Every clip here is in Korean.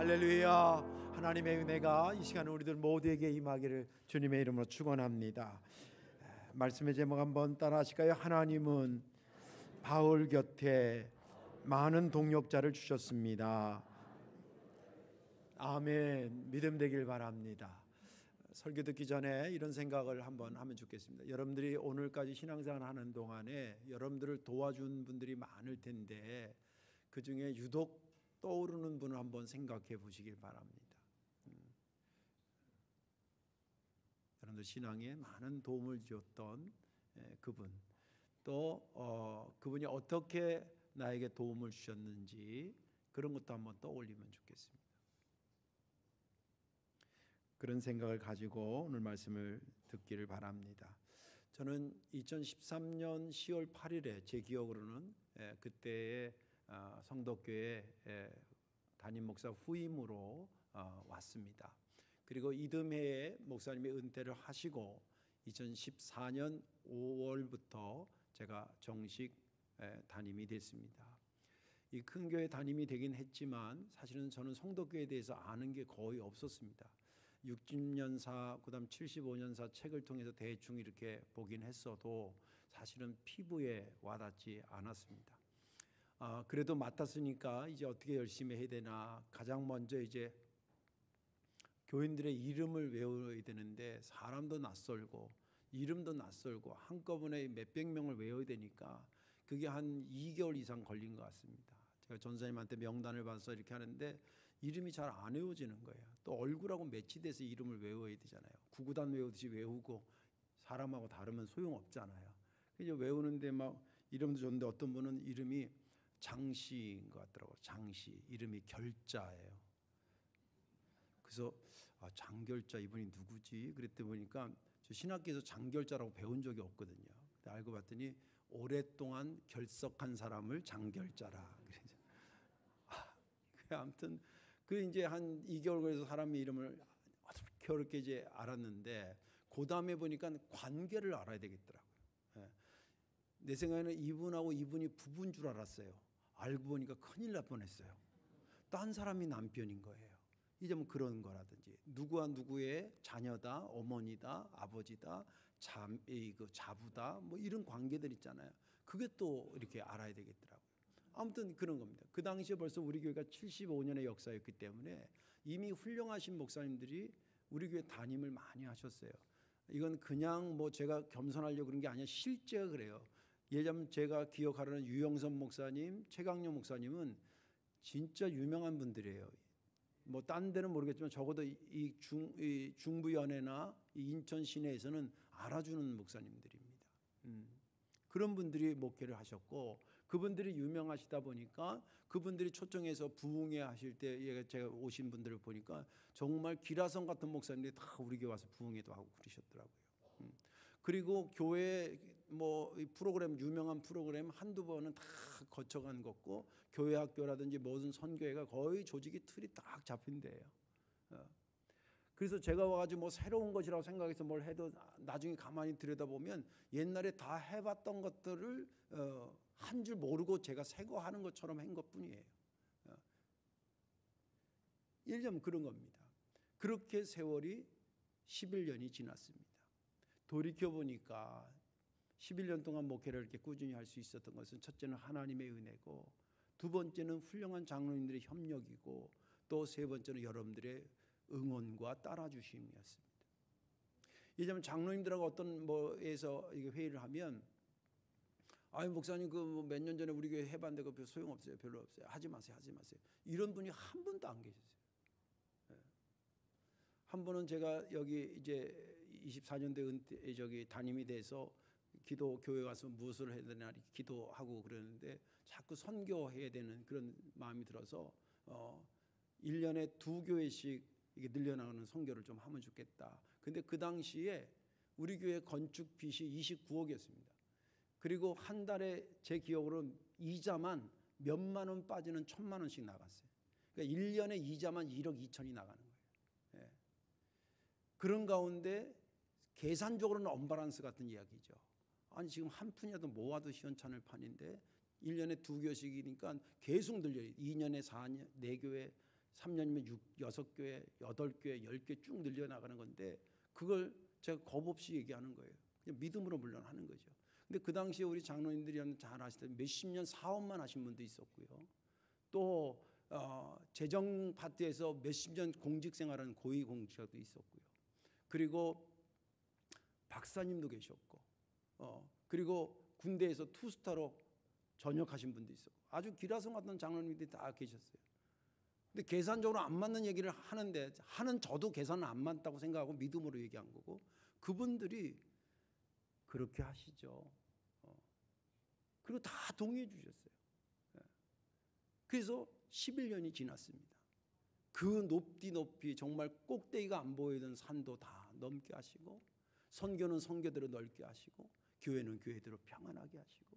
할렐루야. 하나님의 은혜가 이 시간 우리들 모두에게 임하기를 주님의 이름으로 축원합니다. 말씀의 제목 한번 따라 하실까요? 하나님은 바울 곁에 많은 동역자를 주셨습니다. 아멘. 믿음 되길 바랍니다. 설교 듣기 전에 이런 생각을 한번 하면 좋겠습니다. 여러분들이 오늘까지 신앙생활 하는 동안에 여러분들을 도와준 분들이 많을 텐데 그 중에 유독 떠오르는 분을 한번 생각해 보시길 바랍니다. 여러분들 신앙에 많은 도움을 주었던 그분, 또 그분이 어떻게 나에게 도움을 주셨는지 그런 것도 한번 떠올리면 좋겠습니다. 그런 생각을 가지고 오늘 말씀을 듣기를 바랍니다. 저는 2013년 10월 8일에 제 기억으로는 그때의 성덕교회 담임 목사 후임으로 왔습니다. 그리고 이듬해에 목사님이 은퇴를 하시고 2014년 5월부터 제가 정식 담임이 됐습니다. 이 큰 교회 담임이 되긴 했지만 사실은 저는 성덕교회에 대해서 아는 게 거의 없었습니다. 60년사 그다음 75년사 책을 통해서 대충 이렇게 보긴 했어도 사실은 피부에 와닿지 않았습니다. 그래도 맡았으니까 이제 어떻게 열심히 해야 되나. 가장 먼저 이제 교인들의 이름을 외워야 되는데 사람도 낯설고 이름도 낯설고 한꺼번에 몇백 명을 외워야 되니까 그게 한 2개월 이상 걸린 것 같습니다. 제가 전사님한테 명단을 받아서 이렇게 하는데 이름이 잘 안 외워지는 거예요. 또 얼굴하고 매치돼서 이름을 외워야 되잖아요. 구구단 외우듯이 외우고 사람하고 다르면 소용없잖아요. 이제 외우는데 막 이름도 좋은데 어떤 분은 이름이 장씨인 것 같더라고요. 장씨. 이름이 결자예요. 그래서 장결자 이분이 누구지? 그랬더니 보니까 저 신학교에서 장결자라고 배운 적이 없거든요. 알고 봤더니 오랫동안 결석한 사람을 장결자라. 그래서 아무튼 그 이제 한 2개월 걸려서 사람의 이름을 어떻게 어렵게 이제 알았는데 그 다음에 보니까 관계를 알아야 되겠더라고요. 내 생각에는 이분하고 이분이 부부인 줄 알았어요. 알고 보니까 큰일 날 뻔했어요. 딴 사람이 남편인 거예요. 이제 뭐 그런 거라든지 누구와 누구의 자녀다, 어머니다, 아버지다, 자부다, 뭐 이런 관계들 있잖아요. 그게 또 이렇게 알아야 되겠더라고요. 아무튼 그런 겁니다. 그 당시에 벌써 우리 교회가 75년의 역사였기 때문에 이미 훌륭하신 목사님들이 우리 교회 담임을 많이 하셨어요. 이건 그냥 뭐 제가 겸손하려고 그런 게 아니라 실제가 그래요. 예를 들면 제가 기억하는 유영선 목사님, 최강료 목사님은 진짜 유명한 분들이에요. 뭐 딴 데는 모르겠지만 적어도 이 중부연회나 이 인천 시내에서는 알아주는 목사님들입니다. 그런 분들이 목회를 하셨고 그분들이 유명하시다 보니까 그분들이 초청해서 부흥회 하실 때 제가 오신 분들을 보니까 정말 기라성 같은 목사님들이 다 우리 교회 와서 부흥회도 하고 그러셨더라고요. 그리고 교회 뭐 프로그램 유명한 프로그램 한두 번은 다 거쳐간 거고 교회 학교라든지 모든 선교회가 거의 조직이 틀이 딱 잡힌 데예요. 그래서 제가 와가지고 뭐 새로운 것이라고 생각해서 뭘 해도 나중에 가만히 들여다보면 옛날에 다 해봤던 것들을 한 줄 모르고 제가 새 거 하는 것처럼 한 것뿐이에요. 예를 들면 그런 겁니다. 그렇게 세월이 11년이 지났습니다. 돌이켜보니까 11년 동안 목회를 이렇게 꾸준히 할 수 있었던 것은 첫째는 하나님의 은혜고 두 번째는 훌륭한 장로님들의 협력이고 또 세 번째는 여러분들의 응원과 따라주심이었습니다. 예전에 장로님들하고 어떤 뭐에서 회의를 하면 목사님 그 몇 년 전에 우리 교회 해봤는데 그 소용없어요. 별로 없어요. 하지 마세요. 이런 분이 한 분도 안 계셨어요. 한 번은 제가 여기 이제 24년대 담임이 돼서 기도 교회 와서 무엇을 해야 되나 기도하고 그러는데 자꾸 선교해야 되는 그런 마음이 들어서 1년에 2교회씩 이게 늘려나가는 선교를 좀 하면 좋겠다. 근데 그 당시에 우리 교회 건축 빚이 29억이었습니다. 그리고 한 달에 제 기억으로는 이자만 몇만 원 빠지는 1,000만 원씩 나갔어요. 그러니까 1년에 이자만 1억 2천이 나가는 거예요. 그런 가운데 계산적으로는 언밸런스 같은 이야기죠. 아니 지금 한 푼이라도 모아도 시원찮을 판인데 1년에 2교씩이니까 계속 늘려요. 2년에 4년, 4교회, 3년이면 6교회, 8교회, 10개 쭉 늘려나가는 건데 그걸 제가 겁 없이 얘기하는 거예요. 그냥 믿음으로 물론 하는 거죠. 근데 그 당시에 우리 장로님들이 잘 아시다시피 몇십 년 사업만 하신 분도 있었고요. 또 재정 파트에서 몇십 년 공직 생활하는 고위 공직자도 있었고요. 그리고 박사님도 계셨고, 그리고 군대에서 투스타로 전역하신 분도 있었고, 아주 기라성 같은 장로님들이 다 계셨어요. 근데 계산적으로 안 맞는 얘기를 하는데 하는 저도 계산은 안 맞다고 생각하고 믿음으로 얘기한 거고 그분들이 그렇게 하시죠. 그리고 다 동의해 주셨어요. 그래서 11년이 지났습니다. 그 높이 정말 꼭대기가 안 보이던 산도 다 넘게 하시고 선교는 선교대로 넓게 하시고 교회는 교회대로 평안하게 하시고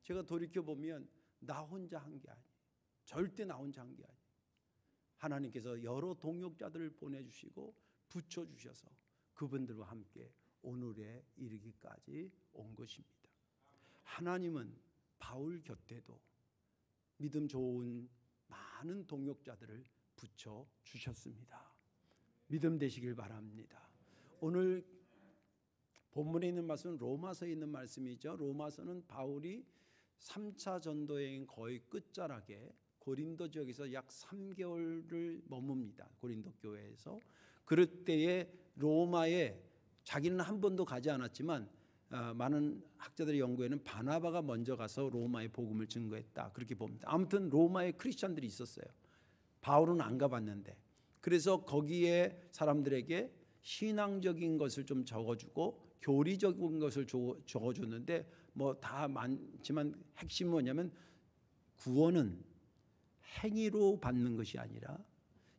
제가 돌이켜보면 나 혼자 한 게 아니에요. 절대 나 혼자 한 게 아니에요. 하나님께서 여러 동역자들을 보내주시고 붙여주셔서 그분들과 함께 오늘에 이르기까지 온 것입니다. 하나님은 바울 곁에도 믿음 좋은 많은 동역자들을 붙여주셨습니다. 믿음 되시길 바랍니다. 오늘 본문에 있는 말씀은 로마서에 있는 말씀이죠. 로마서는 바울이 3차 전도여행 거의 끝자락에 고린도 지역에서 약 3개월을 머뭅니다. 고린도 교회에서. 그럴 때에 로마에 자기는 한 번도 가지 않았지만 많은 학자들의 연구에는 바나바가 먼저 가서 로마의 복음을 증거했다. 그렇게 봅니다. 아무튼 로마에 크리스찬들이 있었어요. 바울은 안 가봤는데. 그래서 거기에 사람들에게 신앙적인 것을 좀 적어주고 교리적인 것을 적어줬는데 뭐 다 많지만 핵심은 뭐냐면 구원은 행위로 받는 것이 아니라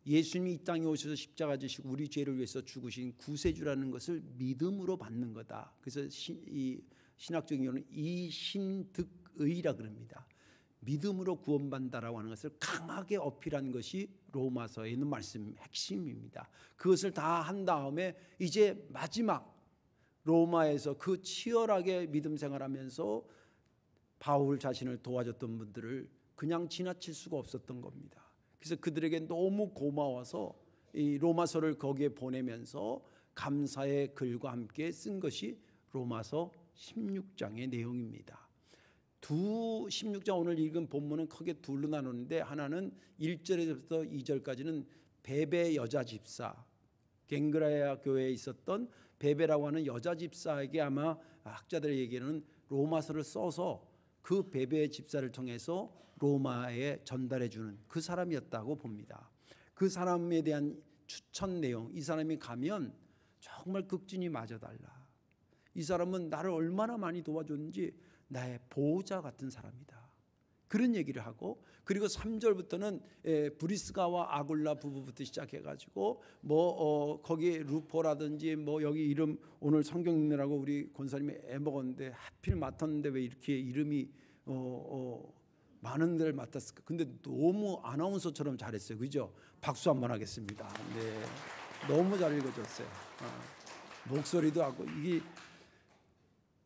예수님이 이 땅에 오셔서 십자가 지시고 우리 죄를 위해서 죽으신 구세주라는 것을 믿음으로 받는 거다. 그래서 이 신학적인 경우는 이신득의라 그럽니다. 믿음으로 구원받는다라고 하는 것을 강하게 어필한 것이 로마서에 있는 말씀 핵심입니다. 그것을 다 한 다음에 이제 마지막 로마에서 그 치열하게 믿음 생활하면서 바울 자신을 도와줬던 분들을 그냥 지나칠 수가 없었던 겁니다. 그래서 그들에게 너무 고마워서 이 로마서를 거기에 보내면서 감사의 글과 함께 쓴 것이 로마서 16장의 내용입니다. 16장 오늘 읽은 본문은 크게 둘로 나누는데 하나는 1절에서부터 2절까지는 베베 여자 집사, 갱그라야 교회에 있었던 베베라고 하는 여자 집사에게 아마 학자들의 얘기는 로마서를 써서 그 베베 집사를 통해서 로마에 전달해 주는 그 사람이었다고 봅니다. 그 사람에 대한 추천 내용, 이 사람이 가면 정말 극진히 맞아달라. 이 사람은 나를 얼마나 많이 도와줬는지 나의 보호자 같은 사람이다. 그런 얘기를 하고 그리고 3절부터는 브리스가와 아굴라 부부부터 시작해가지고 거기에 루포라든지 여기 이름 오늘 성경 읽느라고 우리 권사님이 애먹었는데 하필 맡았는데 왜 이렇게 이름이 많은 데를 맡았을까? 근데 너무 아나운서처럼 잘했어요. 그죠? 박수 한번 하겠습니다. 네, 너무 잘 읽어줬어요. 목소리도 하고 이게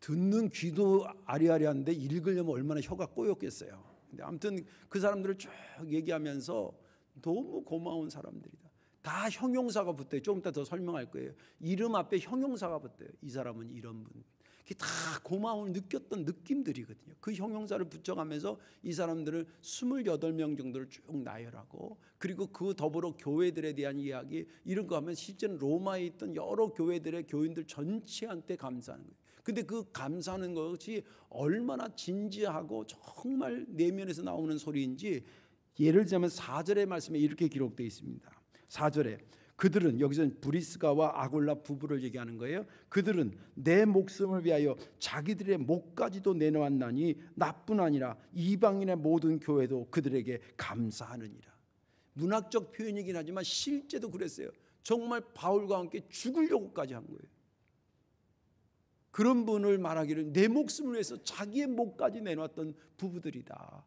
듣는 귀도 아리아리한데 읽으려면 얼마나 혀가 꼬였겠어요. 근데 아무튼 그 사람들을 쭉 얘기하면서 너무 고마운 사람들이다. 다 형용사가 붙어요. 조금 이따 더 설명할 거예요. 이름 앞에 형용사가 붙어요. 이 사람은 이런 분. 그게 다 고마움을 느꼈던 느낌들이거든요. 그 형용사를 붙여가면서 이 사람들을 28명 정도를 쭉 나열하고 그리고 그 더불어 교회들에 대한 이야기 이런 거 하면 실제는 로마에 있던 여러 교회들의 교인들 전체한테 감사하는 거예요. 근데 그 감사하는 것이 얼마나 진지하고 정말 내면에서 나오는 소리인지 예를 들자면 4절의 말씀에 이렇게 기록되어 있습니다. 4절에 그들은 여기서는 브리스가와 아굴라 부부를 얘기하는 거예요. 그들은 내 목숨을 위하여 자기들의 목까지도 내놓았나니 나뿐 아니라 이방인의 모든 교회도 그들에게 감사하느니라. 문학적 표현이긴 하지만 실제도 그랬어요. 정말 바울과 함께 죽으려고까지 한 거예요. 그런 분을 말하기를 내 목숨을 위해서 자기의 목까지 내놨던 부부들이다.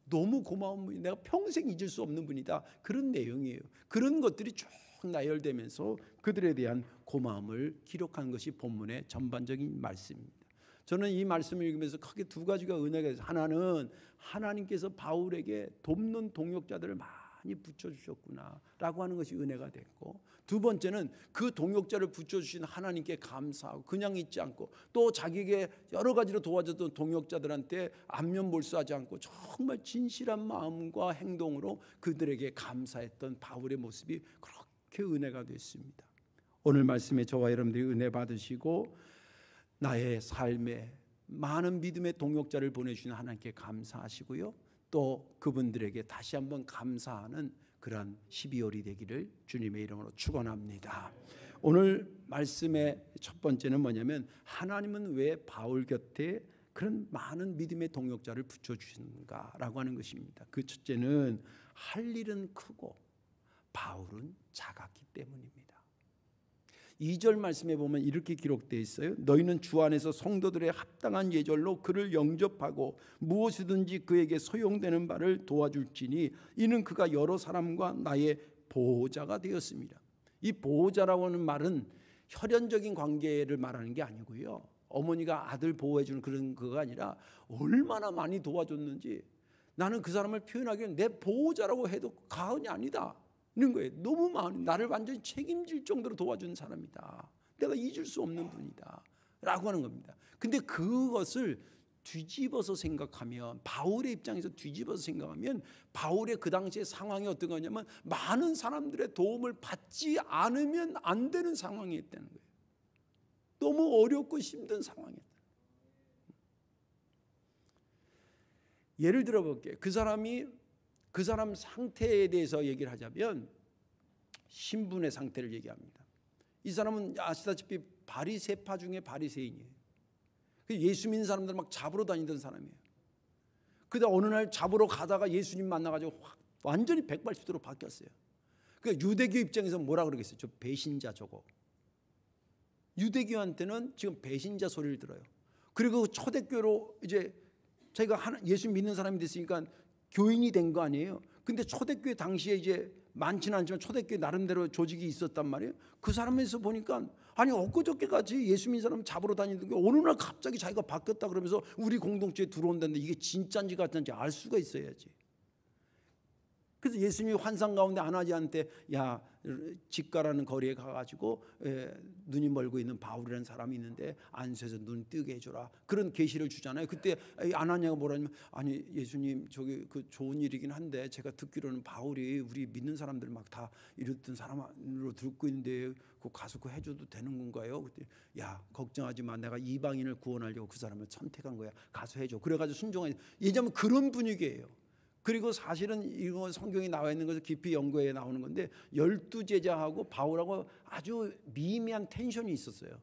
너무 고마운 분이 내가 평생 잊을 수 없는 분이다. 그런 내용이에요. 그런 것들이 쭉 나열되면서 그들에 대한 고마움을 기록한 것이 본문의 전반적인 말씀입니다. 저는 이 말씀을 읽으면서 크게 두 가지가 은혜가 있어요. 하나는 하나님께서 바울에게 돕는 동역자들을 많이 붙여주셨구나라고 하는 것이 은혜가 됐고, 두 번째는 그 동역자를 붙여주신 하나님께 감사하고 그냥 있지 않고 또 자기에게 여러 가지로 도와줬던 동역자들한테 안면몰수하지 않고 정말 진실한 마음과 행동으로 그들에게 감사했던 바울의 모습이 그렇게 은혜가 됐습니다. 오늘 말씀에 저와 여러분들이 은혜 받으시고 나의 삶에 많은 믿음의 동역자를 보내주신 하나님께 감사하시고요, 또 그분들에게 다시 한번 감사하는 그러한 12월이 되기를 주님의 이름으로 축원합니다. 오늘 말씀의 첫 번째는 뭐냐면, 하나님은 왜 바울 곁에 그런 많은 믿음의 동역자를 붙여주시는가라고 하는 것입니다. 그 첫째는 할 일은 크고 바울은 작았기 때문입니다. 2절 말씀에 보면 이렇게 기록되어 있어요. 너희는 주 안에서 성도들의 합당한 예절로 그를 영접하고 무엇이든지 그에게 소용되는 바를 도와줄지니 이는 그가 여러 사람과 나의 보호자가 되었습니다. 이 보호자라고 하는 말은 혈연적인 관계를 말하는 게 아니고요, 어머니가 아들 보호해주는 그런 거가 아니라 얼마나 많이 도와줬는지, 나는 그 사람을 표현하기에는 내 보호자라고 해도 과언이 아니다 는 거예요. 너무 많이 나를 완전히 책임질 정도로 도와준 사람이다, 내가 잊을 수 없는 분이다 라고 하는 겁니다. 근데 그것을 뒤집어서 생각하면, 바울의 입장에서 뒤집어서 생각하면 바울의 그 당시의 상황이 어떤 거냐면 많은 사람들의 도움을 받지 않으면 안 되는 상황이었다는 거예요. 너무 어렵고 힘든 상황이었다. 예를 들어 볼게요. 그 사람 상태에 대해서 얘기를 하자면 신분의 상태를 얘기합니다. 이 사람은 아시다시피 바리새파 중에 바리새인이에요. 예수 믿는 사람들 막 잡으러 다니던 사람이에요. 그러다 어느 날 잡으러 가다가 예수님 만나가지고 완전히 180도로 바뀌었어요. 그러니까 유대교 입장에서 뭐라 그러겠어요? 저 배신자 저거. 유대교한테는 지금 배신자 소리를 들어요. 그리고 초대교로 이제 자기가 예수 믿는 사람이 됐으니까 교인이 된 거 아니에요. 근데 초대교회 당시에 이제 많지는 않지만 초대교회 나름대로 조직이 있었단 말이에요. 그 사람에서 보니까 아니 엊그저께까지 예수 믿는 사람 잡으러 다니던 게 어느 날 갑자기 자기가 바뀌었다 그러면서 우리 공동체에 들어온다는데 이게 진짜인지 가짜인지 알 수가 있어야지. 그래서 예수님이 환상 가운데 아나니아한테 야 집가라는 거리에 가가지고 눈이 멀고 있는 바울이라는 사람이 있는데 안수해서 눈 뜨게 해줘라, 그런 계시를 주잖아요. 그때 아나니아가 뭐라냐면 아니 예수님 저기 그 좋은 일이긴 한데 제가 듣기로는 바울이 우리 믿는 사람들 막 다 이랬던 사람으로 듣고 있는데 그 가서 그 해줘도 되는 건가요? 그때 야 걱정하지 마, 내가 이방인을 구원하려고 그 사람을 선택한 거야, 가서 해줘. 그래가지고 순종하니, 예전에 그런 분위기예요. 그리고 사실은 이거 성경에 나와 있는 것을 깊이 연구해 나오는 건데 12제자하고 바울하고 아주 미미한 텐션이 있었어요.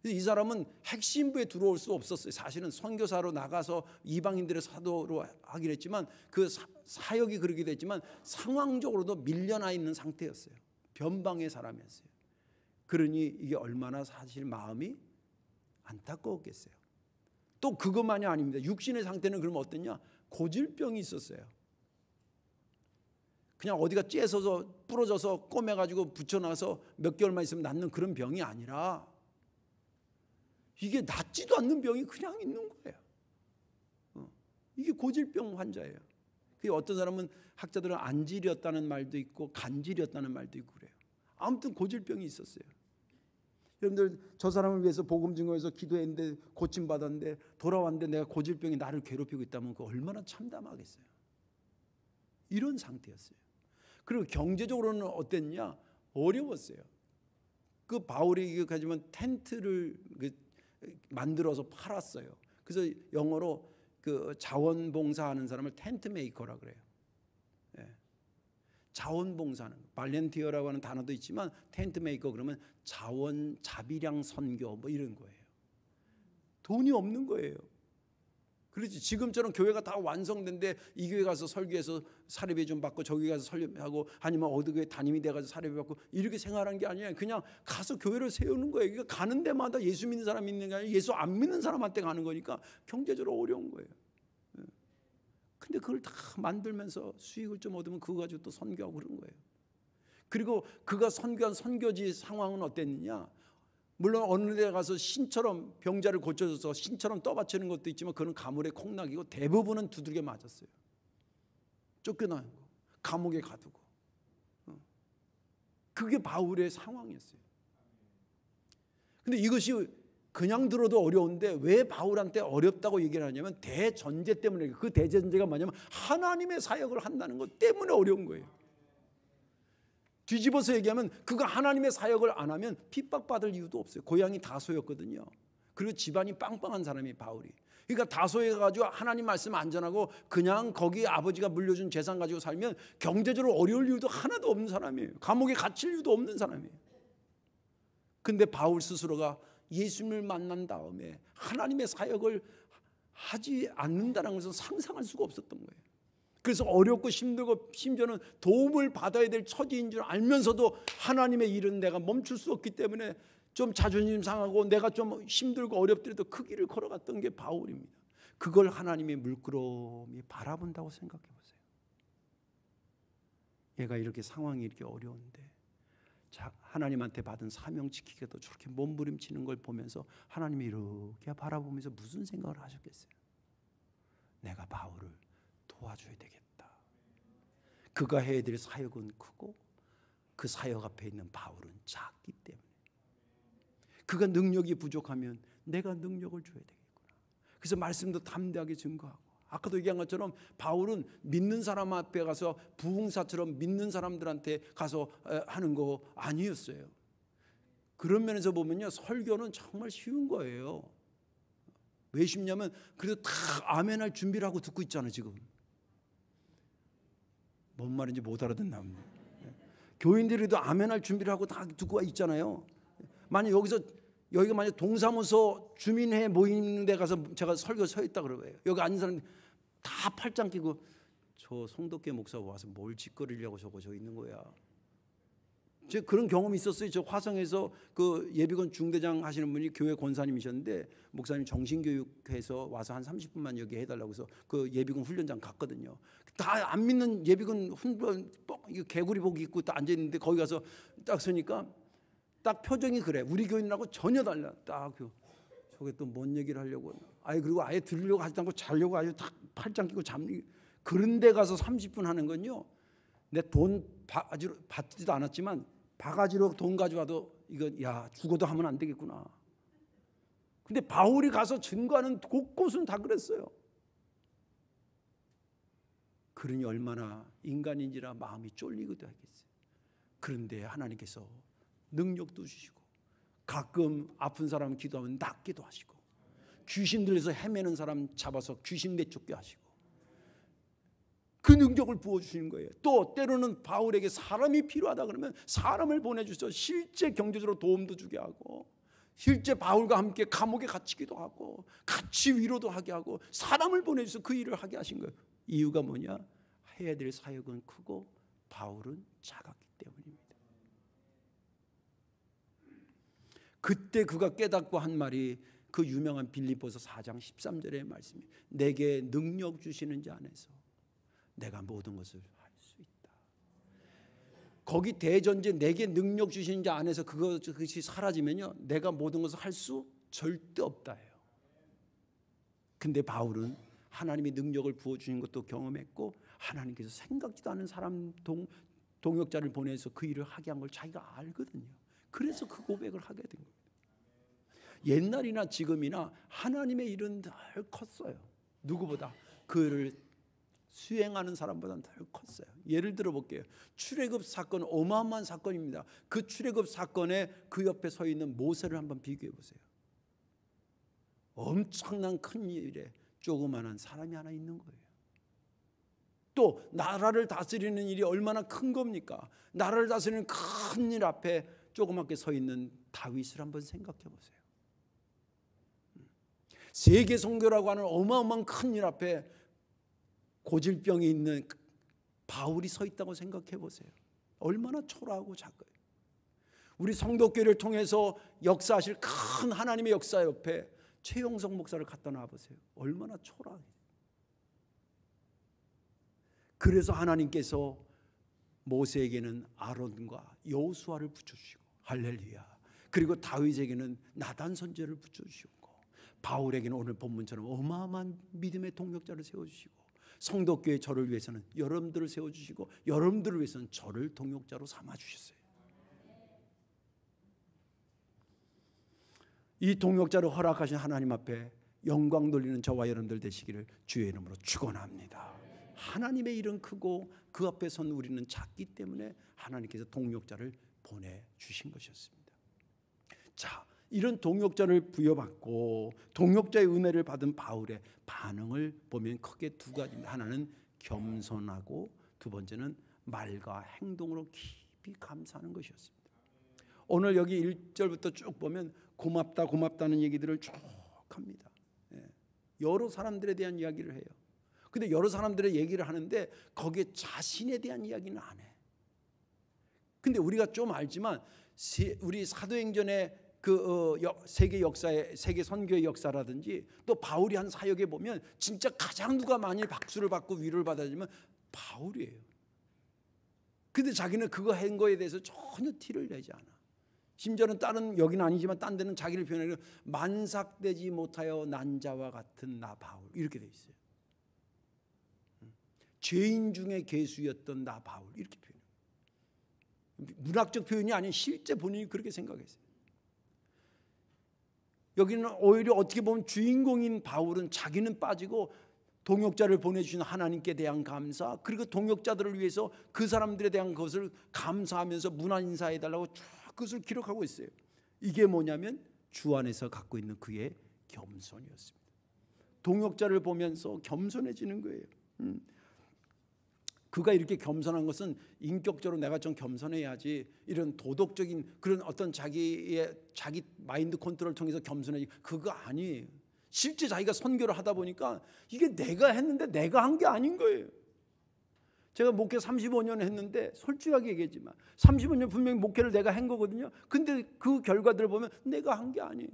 이 사람은 핵심부에 들어올 수 없었어요. 사실은 선교사로 나가서 이방인들의 사도로 하기로 했지만 그 사역이 그렇게 됐지만 상황적으로도 밀려나 있는 상태였어요. 변방의 사람이었어요. 그러니 이게 얼마나 사실 마음이 안타까웠겠어요. 또 그것만이 아닙니다. 육신의 상태는 그러면 어땠냐? 고질병이 있었어요. 그냥 어디가 째서서 부러져서 꼬매가지고 붙여놔서 몇 개월만 있으면 낫는 그런 병이 아니라 이게 낫지도 않는 병이 그냥 있는 거예요. 이게 고질병 환자예요. 어떤 사람은 학자들은 안질이었다는 말도 있고 간질이었다는 말도 있고 그래요. 아무튼 고질병이 있었어요. 여러분들 저 사람을 위해서 복음 증거해서 기도했는데 고침받았는데 돌아왔는데 내가 고질병이 나를 괴롭히고 있다면 그 얼마나 참담하겠어요. 이런 상태였어요. 그리고 경제적으로는 어땠냐? 어려웠어요. 그 바울이 가지면 텐트를 만들어서 팔았어요. 그래서 영어로 그 자원봉사하는 사람을 텐트 메이커라 그래요. 자원봉사는 발렌티어라고 하는 단어도 있지만 텐트 메이커 그러면 자비량 선교 뭐 이런 거예요. 돈이 없는 거예요. 그렇지, 지금처럼 교회가 다 완성된데 이 교회 가서 설교해서 사례비 좀 받고 저기 가서 설교하고 아니면 어디 교회 담임이 돼가지고 사례비 받고 이렇게 생활한 게 아니에요. 그냥 가서 교회를 세우는 거예요. 그러니까 가는 데마다 예수 믿는 사람이 있는 게 아니라 예수 안 믿는 사람한테 가는 거니까 경제적으로 어려운 거예요. 근데 그걸 다 만들면서 수익을 좀 얻으면 그거 가지고 또 선교하고 그런 거예요. 그리고 그가 선교한 선교지 상황은 어땠느냐? 물론 어느 데 가서 신처럼 병자를 고쳐줘서 신처럼 떠받치는 것도 있지만 그건 가물의 콩나기고 대부분은 두들겨 맞았어요. 쫓겨나는 거. 감옥에 가두고. 그게 바울의 상황이었어요. 근데 이것이 그냥 들어도 어려운데 왜 바울한테 어렵다고 얘기를 하냐면 대전제 때문에. 그 대전제가 뭐냐면 하나님의 사역을 한다는 것 때문에 어려운 거예요. 뒤집어서 얘기하면 그가 하나님의 사역을 안 하면 핍박받을 이유도 없어요. 고향이 다소였거든요. 그리고 집안이 빵빵한 사람이 바울이. 그러니까 다소에 가지고 하나님 말씀 안 전하고 그냥 거기 아버지가 물려준 재산 가지고 살면 경제적으로 어려울 이유도 하나도 없는 사람이에요. 감옥에 갇힐 이유도 없는 사람이에요. 근데 바울 스스로가 예수님을 만난 다음에 하나님의 사역을 하지 않는다는 것을 상상할 수가 없었던 거예요. 그래서 어렵고 힘들고 심지어는 도움을 받아야 될 처지인 줄 알면서도 하나님의 일은 내가 멈출 수 없기 때문에 좀 자존심 상하고 내가 좀 힘들고 어렵더라도 그 길을 걸어갔던 게 바울입니다. 그걸 하나님의 물끄러미 바라본다고 생각해 보세요. 얘가 이렇게 상황이 이렇게 어려운데 하나님한테 받은 사명 지키기도 저렇게 몸부림치는 걸 보면서 하나님이 이렇게 바라보면서 무슨 생각을 하셨겠어요? 내가 바울을 도와줘야 되겠다. 그가 해야 될 사역은 크고 그 사역 앞에 있는 바울은 작기 때문에 그가 능력이 부족하면 내가 능력을 줘야 되겠구나. 그래서 말씀도 담대하게 증거하고 아까도 얘기한 것처럼 바울은 믿는 사람 앞에 가서 부흥사처럼 믿는 사람들한테 가서 하는 거 아니었어요. 그런 면에서 보면요, 설교는 정말 쉬운 거예요. 왜 쉽냐면 그래도 다 아멘할 준비를 하고 듣고 있잖아요. 지금 뭔 말인지 못 알아듣나. 교인들이도 아멘할 준비를 하고 다 듣고 있잖아요. 만약 여기가 만약 동사무소 주민회 모이는 데 가서 제가 설교 서 있다 그러고요. 여기 앉은 사람 다 팔짱 끼고 저 송덕계 목사 와서 뭘 짓거리려고 저 있는 거야. 제가 그런 경험이 있었어요. 저 화성에서 그 예비군 중대장 하시는 분이 교회 권사님이셨는데 목사님 정신교육해서 와서 한 30분만 여기 해달라고 해서 그 예비군 훈련장 갔거든요. 다 안 믿는 예비군 훈련 개구리복 입고 딱 앉아 있는데 거기 가서 딱 서니까 딱 표정이 그래. 우리 교인하고 전혀 달라. 딱 저게 또 뭔 얘기를 하려고. 그리고 아예 들으려고 하지 않고 자려고 아주 딱 팔짱 끼고 잠. 그런 데 가서 30분 하는 건요. 내 돈 받지도 않았지만 바가지로 돈 가져와도 이거 죽어도 하면 안 되겠구나. 근데 바울이 가서 증거하는 곳곳은 다 그랬어요. 그러니 얼마나 인간인지라 마음이 쫄리기도 하겠어요. 그런데 하나님께서 능력도 주시고 가끔 아픈 사람 기도하면 낫기도 하시고 귀신 들려서 헤매는 사람 잡아서 귀신 내쫓게 하시고 그 능력을 부어주시는 거예요. 또 때로는 바울에게 사람이 필요하다 그러면 사람을 보내주셔서 실제 경제적으로 도움도 주게 하고 실제 바울과 함께 감옥에 갇히기도 하고 같이 위로도 하게 하고 사람을 보내주셔서 그 일을 하게 하신 거예요. 이유가 뭐냐? 해야 될 사역은 크고 바울은 작았기 때문입니다. 그때 그가 깨닫고 한 말이 그 유명한 빌립보서 4장 13절의 말씀이에요. 내게 능력 주시는 자 안에서 내가 모든 것을 할 수 있다. 거기 대전제 내게 능력 주시는 자 안에서 그것이 사라지면요, 내가 모든 것을 할 수 절대 없다예요. 근데 바울은 하나님의 능력을 부어주신 것도 경험했고 하나님께서 생각지도 않은 사람 동역자를 보내서 그 일을 하게 한 걸 자기가 알거든요. 그래서 그 고백을 하게 된 거예요. 옛날이나 지금이나 하나님의 일은 덜 컸어요. 누구보다 그를 수행하는 사람보다는 덜 컸어요. 예를 들어 볼게요. 출애굽 사건 어마어마한 사건입니다. 그 출애굽 사건에 그 옆에 서 있는 모세를 한번 비교해 보세요. 엄청난 큰 일에 조그만한 사람이 하나 있는 거예요. 또 나라를 다스리는 일이 얼마나 큰 겁니까? 나라를 다스리는 큰 일 앞에 조그맣게 서 있는 다윗을 한번 생각해 보세요. 세계 선교라고 하는 어마어마한 큰 일 앞에 고질병이 있는 바울이 서 있다고 생각해 보세요. 얼마나 초라하고 작아요. 우리 성도교회를 통해서 역사하실 큰 하나님의 역사 옆에 최용석 목사를 갖다 놔보세요. 얼마나 초라해요. 그래서 하나님께서 모세에게는 아론과 여호수아를 붙여주시고 할렐루야. 그리고 다윗에게는 나단 선지자를 붙여주시고 바울에게는 오늘 본문처럼 어마어마한 믿음의 동력자를 세워주시고 성도교회 저를 위해서는 여러분들을 세워주시고 여러분들을 위해서는 저를 동역자로 삼아주셨어요. 이 동역자를 허락하신 하나님 앞에 영광 돌리는 저와 여러분들 되시기를 주의 이름으로 축원합니다. 하나님의 일은 크고 그 앞에 선 우리는 작기 때문에 하나님께서 동역자를 보내주신 것이었습니다. 자, 이런 동역자를 부여받고 동역자의 은혜를 받은 바울의 반응을 보면 크게 두 가지입니다. 하나는 겸손하고 두 번째는 말과 행동으로 깊이 감사하는 것이었습니다. 오늘 여기 1절부터 쭉 보면 고맙다 고맙다는 얘기들을 쭉 합니다. 여러 사람들에 대한 이야기를 해요. 근데 여러 사람들의 얘기를 하는데 거기에 자신에 대한 이야기는 안 해. 근데 우리가 좀 알지만 우리 사도행전의 세계 역사의 세계 선교의 역사라든지 또 바울이 한 사역에 보면 진짜 가장 누가 많이 박수를 받고 위로를 받아주면 바울이에요. 근데 자기는 그거 한 거에 대해서 전혀 티를 내지 않아. 심지어는 다른 여기는 아니지만 딴 데는 자기를 표현하기로 만삭되지 못하여 난 자와 같은 나 바울 이렇게 돼 있어요. 죄인 중에 괴수였던 나 바울 이렇게 표현해요. 문학적 표현이 아닌 실제 본인이 그렇게 생각했어요. 여기는 오히려 어떻게 보면 주인공인 바울은 자기는 빠지고 동역자를 보내주신 하나님께 대한 감사, 그리고 동역자들을 위해서 그 사람들에 대한 것을 감사하면서 문안 인사해달라고 쭉 그것을 기록하고 있어요. 이게 뭐냐면 주 안에서 갖고 있는 그의 겸손이었습니다. 동역자를 보면서 겸손해지는 거예요. 그가 이렇게 겸손한 것은 인격적으로 내가 좀 겸손해야지 이런 도덕적인 그런 어떤 자기 마인드 컨트롤을 통해서 겸손해지 그거 아니에요. 실제 자기가 선교를 하다 보니까 이게 내가 했는데 내가 한 게 아닌 거예요. 제가 목회 35년 했는데 솔직하게 얘기했지만 35년 분명히 목회를 내가 한 거거든요. 근데 그 결과들을 보면 내가 한 게 아니에요.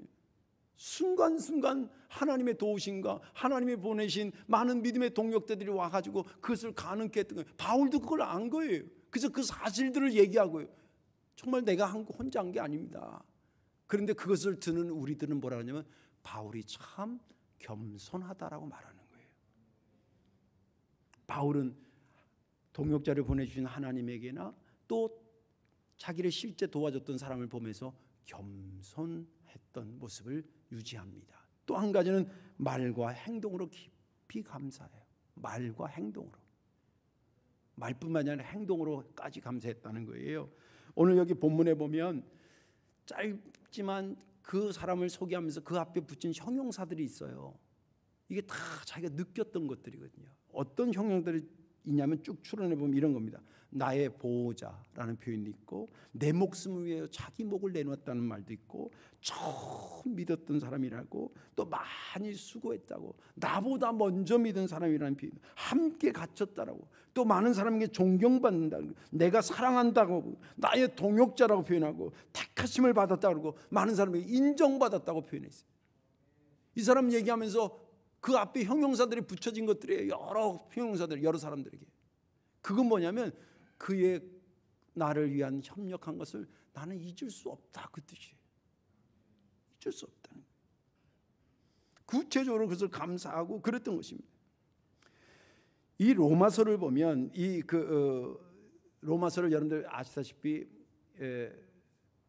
순간순간 하나님의 도우심과 하나님이 보내신 많은 믿음의 동역자들이 와가지고 그것을 가능케 했던 거예요. 바울도 그걸 안 거예요. 그래서 그 사실들을 얘기하고요. 정말 내가 혼자 한 게 아닙니다. 그런데 그것을 듣는 우리들은 뭐라 하냐면 바울이 참 겸손하다라고 말하는 거예요. 바울은 동역자를 보내주신 하나님에게나 또 자기를 실제 도와줬던 사람을 보면서 겸손했던 모습을 유지합니다. 또 한 가지는 말과 행동으로 깊이 감사해요. 말과 행동으로. 말뿐만 아니라 행동으로까지 감사했다는 거예요. 오늘 여기 본문에 보면 짧지만 그 사람을 소개하면서 그 앞에 붙인 형용사들이 있어요. 이게 다 자기가 느꼈던 것들이거든요. 어떤 형용들이 있냐면 쭉 추론해 보면 이런 겁니다. 나의 보호자라는 표현이 있고 내 목숨을 위해 자기 목을 내놓았다는 말도 있고 처음 믿었던 사람이라고 또 많이 수고했다고 나보다 먼저 믿은 사람이라는 표현 함께 갇혔다라고 또 많은 사람에게 존경받는다고 내가 사랑한다고 나의 동역자라고 표현하고 택하심을 받았다고 그러고 많은 사람에게 인정받았다고 표현했어요. 이 사람 얘기하면서 그 앞에 형용사들이 붙여진 것들이에요. 여러 형용사들 여러 사람들에게. 그건 뭐냐면 그의 나를 위한 협력한 것을 나는 잊을 수 없다 그 뜻이에요. 잊을 수 없다는 거예요. 구체적으로 그것을 감사하고 그랬던 것입니다. 이 로마서를 보면 로마서를 여러분들 아시다시피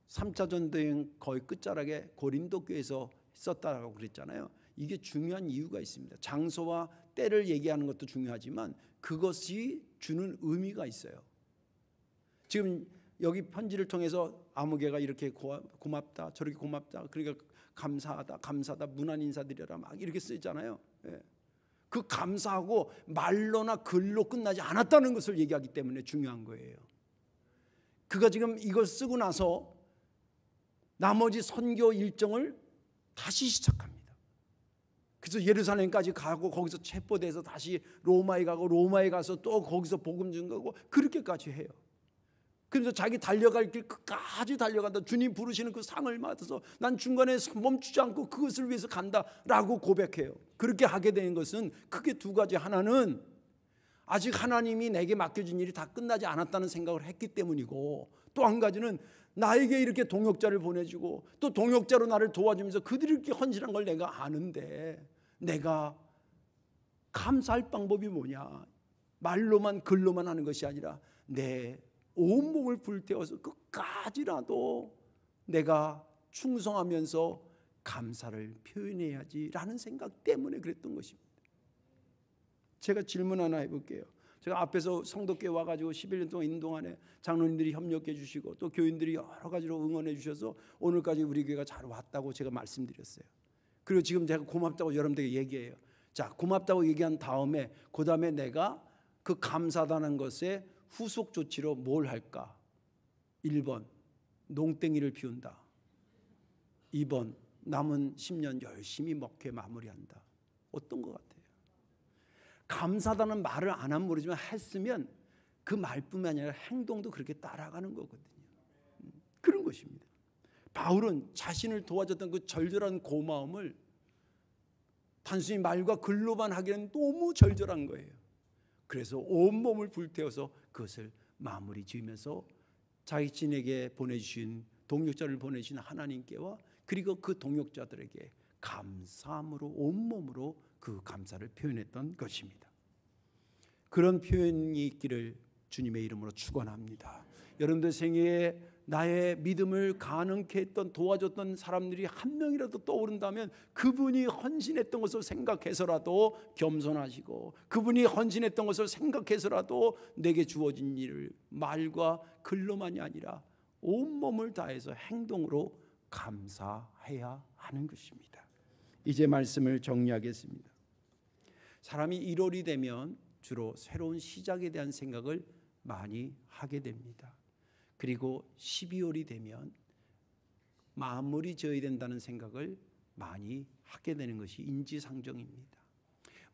3차 전쟁 거의 끝자락에 고린도 교회에서 썼다라고 그랬잖아요. 이게 중요한 이유가 있습니다. 장소와 때를 얘기하는 것도 중요하지만 그것이 주는 의미가 있어요. 지금 여기 편지를 통해서 아무개가 이렇게 고맙다 저렇게 고맙다 그러니까 감사하다 문안 인사드려라 막 이렇게 쓰잖아요. 예. 그 감사하고 말로나 글로 끝나지 않았다는 것을 얘기하기 때문에 중요한 거예요. 그가 지금 이걸 쓰고 나서 나머지 선교 일정을 다시 시작합니다. 그래서 예루살렘까지 가고 거기서 체포돼서 다시 로마에 가고 로마에 가서 또 거기서 복음 전하고 그렇게까지 해요. 그래서 자기 달려갈 길 끝까지 달려간다. 주님 부르시는 그 상을 맡아서 난 중간에 멈추지 않고 그것을 위해서 간다라고 고백해요. 그렇게 하게 된 것은 크게 두 가지. 하나는 아직 하나님이 내게 맡겨진 일이 다 끝나지 않았다는 생각을 했기 때문이고 또 한 가지는 나에게 이렇게 동역자를 보내주고 또 동역자로 나를 도와주면서 그들이 이렇게 헌신한 걸 내가 아는데 내가 감사할 방법이 뭐냐? 말로만 글로만 하는 것이 아니라 내 온몸을 불태워서 끝까지라도 내가 충성하면서 감사를 표현해야지라는 생각 때문에 그랬던 것입니다. 제가 질문 하나 해볼게요. 제가 앞에서 성도께 와가지고 11년 동안 있는 동안에 장로님들이 협력해 주시고 또 교인들이 여러 가지로 응원해 주셔서 오늘까지 우리 교회가 잘 왔다고 제가 말씀드렸어요. 그리고 지금 제가 고맙다고 여러분들에게 얘기해요. 자, 고맙다고 얘기한 다음에 그 다음에 내가 그 감사하다는 것에 후속 조치로 뭘 할까? 1번 농땡이를 피운다. 2번 남은 10년 열심히 먹게 마무리한다. 어떤 것 같아요? 감사하다는 말을 안 하면 모르지만 했으면 그 말뿐만 아니라 행동도 그렇게 따라가는 거거든요. 그런 것입니다. 바울은 자신을 도와줬던 그 절절한 고마움을 단순히 말과 글로만 하기에는 너무 절절한 거예요. 그래서 온몸을 불태워서 그것을 마무리 지으면서 자신에게 보내주신 동역자를 보내주신 하나님께와 그리고 그 동역자들에게 감사함으로 온몸으로 그 감사를 표현했던 것입니다. 그런 표현이 있기를 주님의 이름으로 축원합니다. 여러분들 생애에 나의 믿음을 가능케 했던 도와줬던 사람들이 한 명이라도 떠오른다면 그분이 헌신했던 것을 생각해서라도 겸손하시고 그분이 헌신했던 것을 생각해서라도 내게 주어진 일을 말과 글로만이 아니라 온몸을 다해서 행동으로 감사해야 하는 것입니다. 이제 말씀을 정리하겠습니다. 사람이 1월이 되면 주로 새로운 시작에 대한 생각을 많이 하게 됩니다. 그리고 12월이 되면 마무리 지어야 된다는 생각을 많이 하게 되는 것이 인지상정입니다.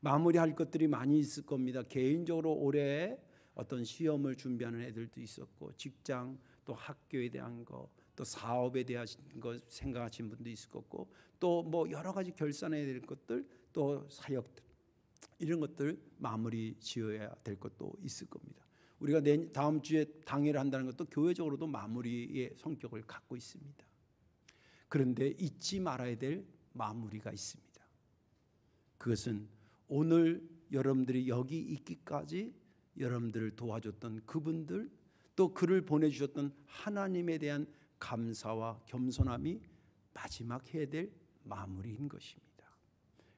마무리할 것들이 많이 있을 겁니다. 개인적으로 올해 어떤 시험을 준비하는 애들도 있었고 직장 또 학교에 대한 거 또 사업에 대한 거 생각하시는 분도 있을 거고 또 뭐 여러 가지 결산해야 될 것들 또 사역들 이런 것들 마무리 지어야 될 것도 있을 겁니다. 우리가 다음 주에 당회를 한다는 것도 교회적으로도 마무리의 성격을 갖고 있습니다. 그런데 잊지 말아야 될 마무리가 있습니다. 그것은 오늘 여러분들이 여기 있기까지 여러분들을 도와줬던 그분들 또 그를 보내주셨던 하나님에 대한 감사와 겸손함이 마지막 해야 될 마무리인 것입니다.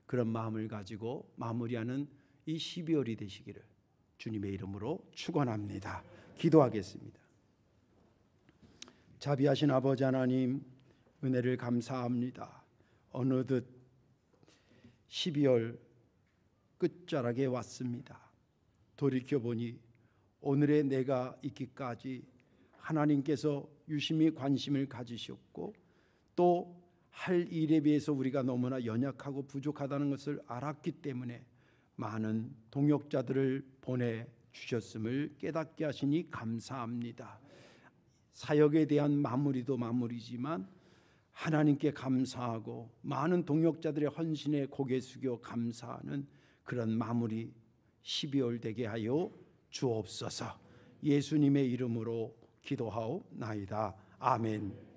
그런 마음을 가지고 마무리하는 이 12월이 되시기를 주님의 이름으로 축원합니다. 기도하겠습니다. 자비하신 아버지 하나님 은혜를 감사합니다. 어느덧 12월 끝자락에 왔습니다. 돌이켜보니 오늘의 내가 있기까지 하나님께서 유심히 관심을 가지셨고 또 할 일에 비해서 우리가 너무나 연약하고 부족하다는 것을 알았기 때문에 많은 동역자들을 보내주셨음을 깨닫게 하시니 감사합니다. 사역에 대한 마무리도 마무리지만 하나님께 감사하고 많은 동역자들의 헌신에 고개 숙여 감사하는 그런 마무리 12월 되게 하여 주옵소서. 예수님의 이름으로 기도하옵나이다. 아멘.